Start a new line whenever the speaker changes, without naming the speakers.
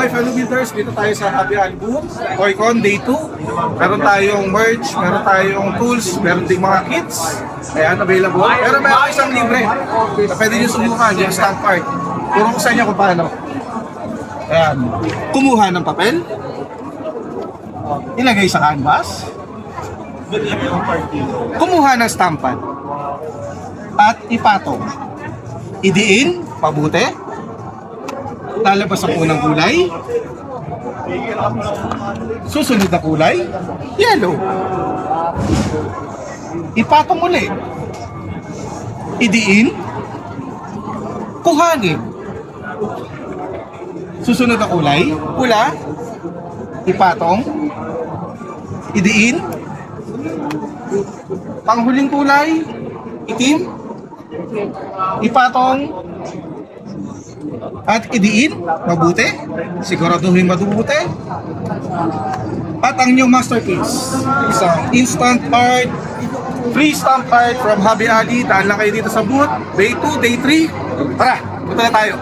my fellow builders, dito tayo sa Happy Ali booth, Toycon Day 2. Meron tayong merch, meron tayong tools, meron ding mga kits. Ayan, available. Pero meron isang libre na pwede nyo subukan, yung stamp art. Turo ko sa inyo kung paano. Ayan, kumuha ng papel, ilagay sa canvas, kumuha ng stampan, at ipatong. Idiin, pabuti, lalabas ang unang kulay, susunod na kulay, yellow. Ipatong uli, idiin, kuhanin, susunod na kulay, pula, ipatong, idiin, panghuling kulay, itim, ipatong, at idiin, mabuti, siguraduhin mabuti. At ang inyong masterpiece, isang instant art, free stamp art from Happy Ali. Daan lang kayo dito sa booth, day 2, day 3. Tara, punta na tayo.